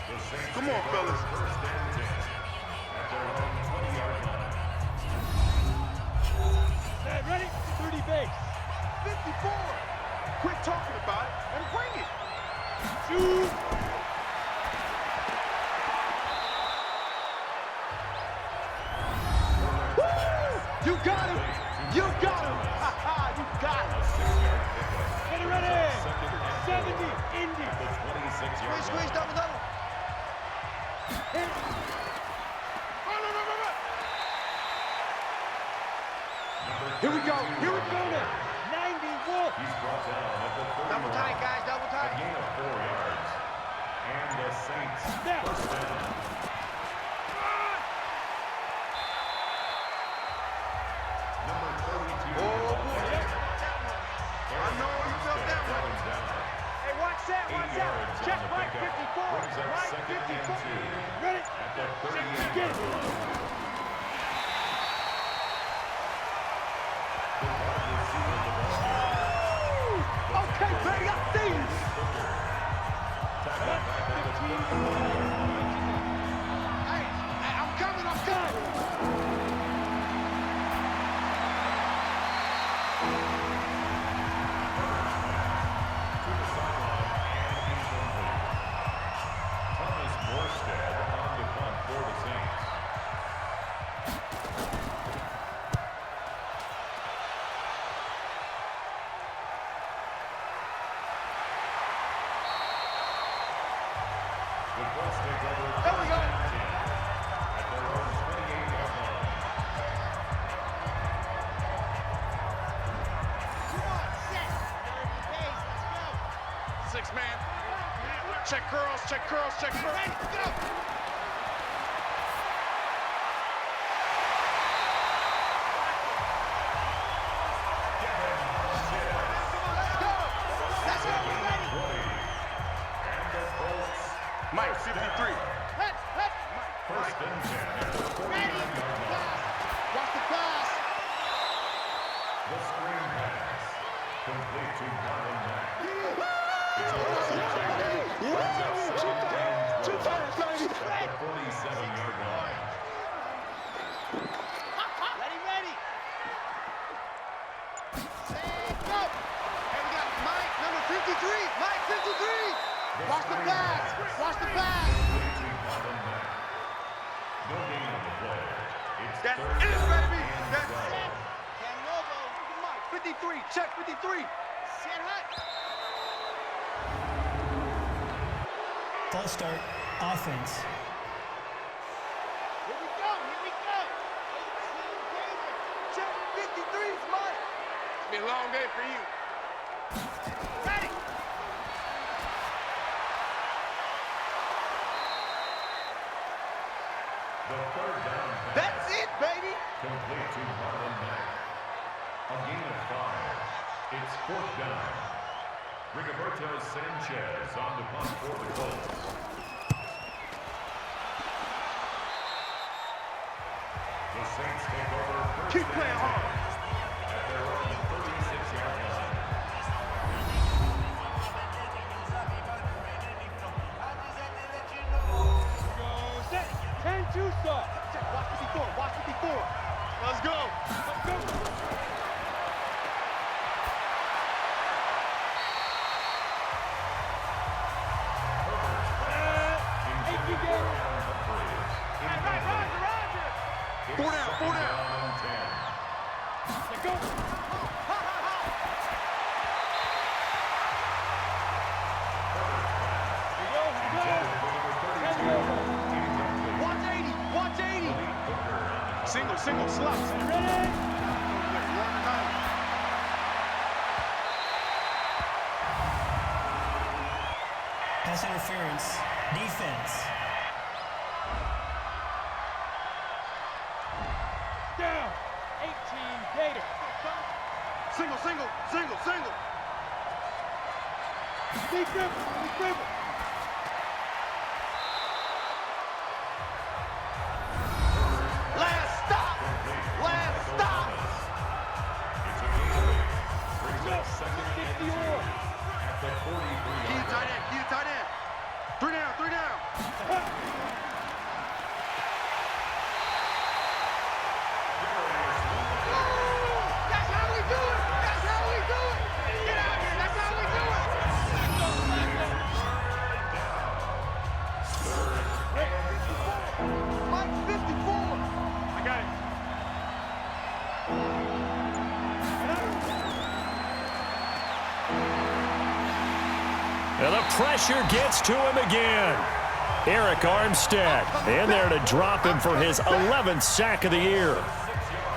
The Saints Come on, take over fellas. First and 10 at their own 20-yard line. Ready? 30 base. 54. Quit talking about it and bring it. Shoot. Woo! You got him. You got him. Ha ha, you got him. A 6-yard pickup. Get it ready. Second and 70. 10 Indy. at the 26-yard Squeeze, line. double, double. Hit. Run, run, run, run, run. Here we go. Here we go now. 90 Wolf. He's brought down at the 30 Double tight, guys. Double A tight. gain of 4 yards. And the Saints Now. first down. Number 32. Oh, boy. I know you felt that one. Going down. Hey, watch that. 8 Watch yards that. on Check the Mike pickup. 54. Brings up Mike second and 54. 2. Ready? At the 38 Get yard it. line. The wide receiver of the ball. Okay, baby, I see you. Tackled back at the 34 yard line. Hey, I'm coming. I'm coming. To the sideline and incomplete. Thomas Morstead on the punt for the Saints. The Colts take over There we go. first and 10 at their own 28-yard line. Six man. Check curls, check curls, check curls. Ready, go. Let's go. Let's go. We're ready. 20. And the Colts Mike, 53. first and 10 at the 49-yard line. Watch the pass. The screen pass. Complete to Marlon Mack. It's a reception. Brings up second and 12 at the 47-yard line. Ready, ready. Set, go. Hey, we got Mike, number 53. Mike, 53. Watch the pass. Watch the pass. Complete to Marlon Mack. No gain on the play. It's That's third it, down baby. and That's 12. it. Canovo, 53, check 53. Set hot. False start, offense. Here we go, here we go. 18 Gator. Check 53 is mine. It's been a long day for you. Ready. The third down pass. That's it, baby. Complete to Marlon Mack. A gain of 5. It's fourth down. Rigoberto Sanchez on the punt for the Colts. The Saints take over first Keep and playing 10 hard. at their own 36-yard line. Set. 10-2 start. Check. Watch 54. Watch 54. Let's go. Let's go. Four down, four down. Let's go. Ha, ha, ha. Here we go. Watch 80. Watch 80. Single, single, slot. Ready? Pass interference, defense. Down. 18 Gator. Single, single, single, single. Big dribble, big dribble. Last stop. Last stop. Key tight end, key tight end. 3 down, 3 down. That's how we do it. That's how we do it. Get out here. That's how we do it. Mike 54. I got it. And the pressure gets to him again. Eric Armstead in there to drop him for his 11th sack of the year.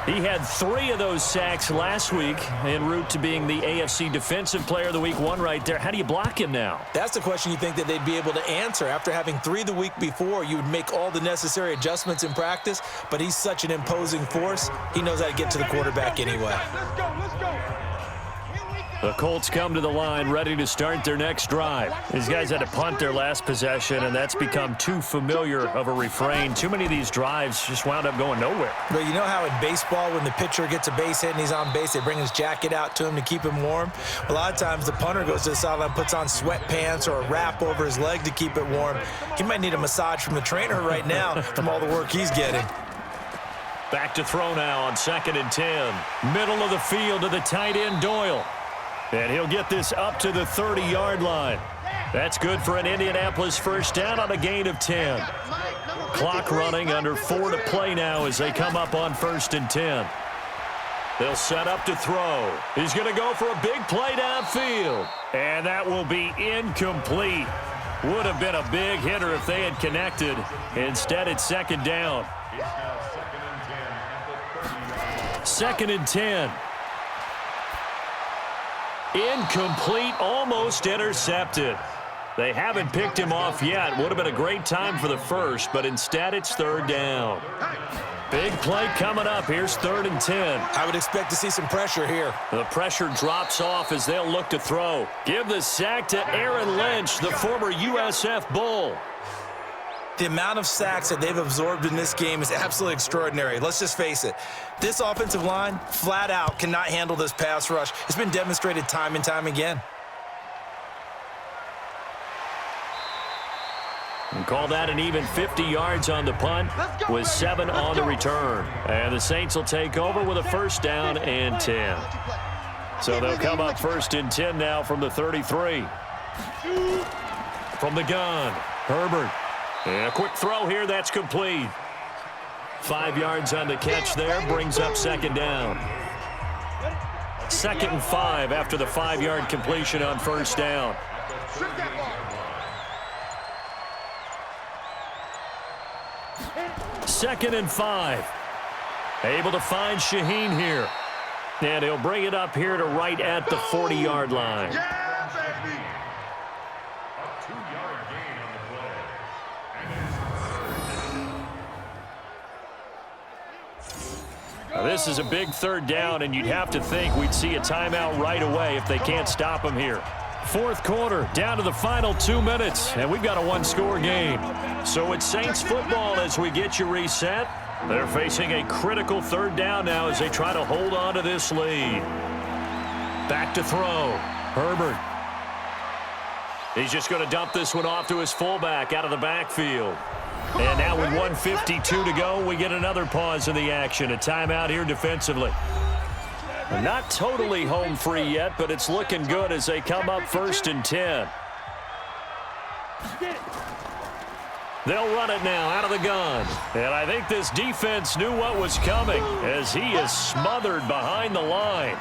He had 3 of those sacks last week en route to being the AFC Defensive Player of the Week 1 right there. How do you block him now? That's the question you think that they'd be able to answer. After having 3 the week before, you would make all the necessary adjustments in practice, but he's such an imposing force, he knows how to get to the quarterback anyway. Let's go, let's go. The Colts come to the line ready to start their next drive. These guys had to punt their last possession, and that's become too familiar of a refrain. Too many of these drives just wound up going nowhere. But you know how in baseball, when the pitcher gets a base hit and he's on base, they bring his jacket out to him to keep him warm? A lot of times the punter goes to the sideline, puts on sweatpants or a wrap over his leg to keep it warm. He might need a massage from the trainer right now from all the work he's getting. Back to throw now on 2nd and 10. Middle of the field to the tight end, Doyle. And he'll get this up to the 30-yard line. That's good for an Indianapolis first down on a gain of 10. Clock running, under 4 to play now as they come up on 1st and 10. They'll set up to throw. He's going to go for a big play downfield. And that will be incomplete. Would have been a big hitter if they had connected. Instead, it's 2nd down. It's now 2nd and 10 at the 30-yard line. 2nd and 10. Incomplete, almost intercepted. They haven't picked him off yet. Would have been a great time for the first, but instead it's 3rd down. Big play coming up. Here's 3rd and 10. I would expect to see some pressure here. The pressure drops off as they'll look to throw. Give the sack to Aaron Lynch, the former USF Bull. The amount of sacks that they've absorbed in this game is absolutely extraordinary. Let's just face it. This offensive line, flat out, cannot handle this pass rush. It's been demonstrated time and time again. And call that an even 50 yards on the punt with 7 on the return. And the Saints will take over with a first down and 10. So they'll come up 1st and 10 now from the 33. From the gun, Herbert. And a quick throw here, that's complete. 5 yards on the catch there, brings up second down. 2nd and 5 after the 5-yard completion on first down. Strip that ball. 2nd and 5. Able to find Shaheen here. And he'll bring it up here to right at the 40-yard line. Yeah, baby. A 2-yard gain on the play. And Now, this is a big 3rd down, and you'd have to think we'd see a timeout right away if they can't stop him here. 4th quarter, down to the final 2 minutes, and we've got a 1-score game. So it's Saints football as we get you reset. They're facing a critical 3rd down now as they try to hold on to this lead. Back to throw. Herbert. He's just going to dump this one off to his fullback out of the backfield. And now with 1:52 to go, we get another pause in the action. A timeout here defensively. Not totally home free yet, but it's looking good as they come up 1st and 10. They'll run it now out of the gun. And I think this defense knew what was coming as he is smothered behind the line.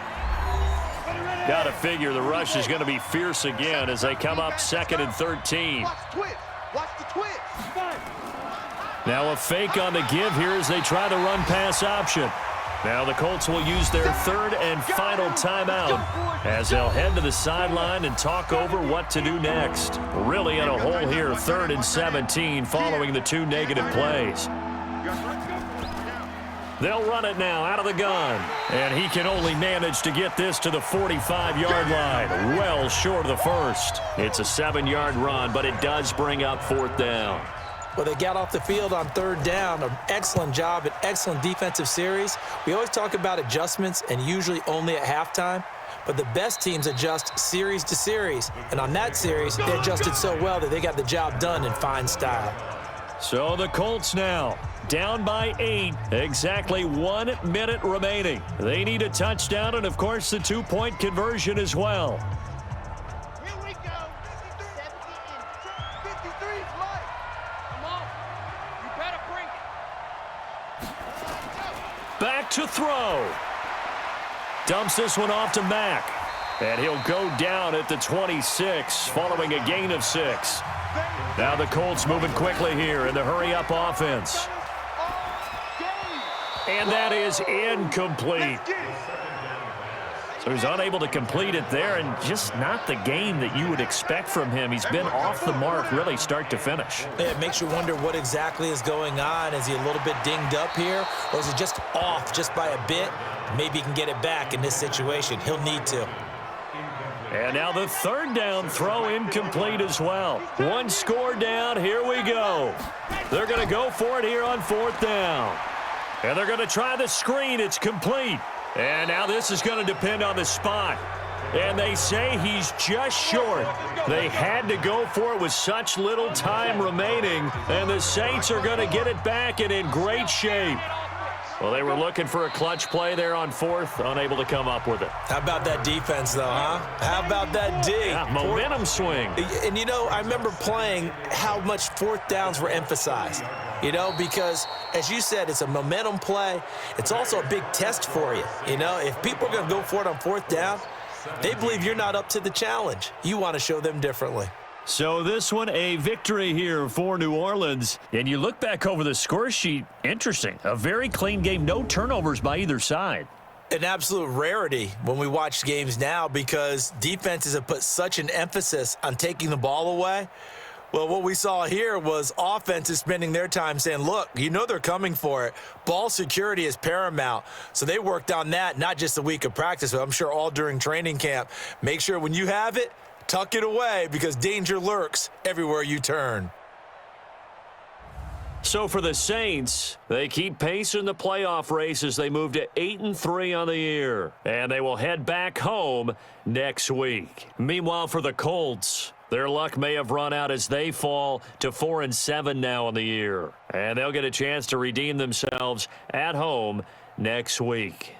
Got to figure the rush is going to be fierce again as they come up 2nd and 13. Watch the twist. Watch the twist. Now a fake on the give here as they try the run-pass option. Now the Colts will use their 3rd and final timeout as they'll head to the sideline and talk over what to do next. Really in a hole here, 3rd and 17 following the 2 negative plays. They'll run it now out of the gun. And he can only manage to get this to the 45-yard line. Well short of the 1st. It's a 7-yard run, but it does bring up 4th down. Well, they got off the field on 3rd down. An excellent job, an excellent defensive series. We always talk about adjustments and usually only at halftime. But the best teams adjust series to series. And on that series, they adjusted so well that they got the job done in fine style. So the Colts now down by 8. Exactly 1 minute remaining. They need a touchdown and, of course, the 2-point conversion as well. Here we go. 53 flight. Come on. You better bring it. Back to throw. Dumps this one off to Mack. And he'll go down at the 26 following a gain of 6. Now the Colts moving quickly here in the hurry-up offense. And that is incomplete. So he's unable to complete it there, and just not the game that you would expect from him. He's been off the mark really start to finish. Yeah, it makes you wonder what exactly is going on. Is he a little bit dinged up here, or is he just off just by a bit? Maybe he can get it back in this situation. He'll need to. And now the 3rd down throw incomplete as well. 1 score down. Here we go. They're going to go for it here on 4th down. And they're going to try the screen. It's complete. And now this is going to depend on the spot. And they say he's just short. They had to go for it with such little time remaining. And the Saints are going to get it back and in great shape. Well, they were looking for a clutch play there on 4th, unable to come up with it. How about that defense, though, huh? How about that D? Yeah, momentum swing. And, you know, I remember playing how much 4th downs were emphasized, you know, because, as you said, it's a momentum play. It's also a big test for you. You know, if people are going to go for it on 4th down, they believe you're not up to the challenge. You want to show them differently. So this one, a victory here for New Orleans. And you look back over the score sheet, interesting. A very clean game, no turnovers by either side. An absolute rarity when we watch games now because defenses have put such an emphasis on taking the ball away. Well, what we saw here was offenses spending their time saying, look, you know they're coming for it. Ball security is paramount. So they worked on that, not just a week of practice, but I'm sure all during training camp. Make sure when you have it, tuck it away because danger lurks everywhere you turn. So for the Saints, they keep pace in the playoff race as they move to 8-3 on the year. And they will head back home next week. Meanwhile, for the Colts, their luck may have run out as they fall to 4-7 now on the year. And they'll get a chance to redeem themselves at home next week.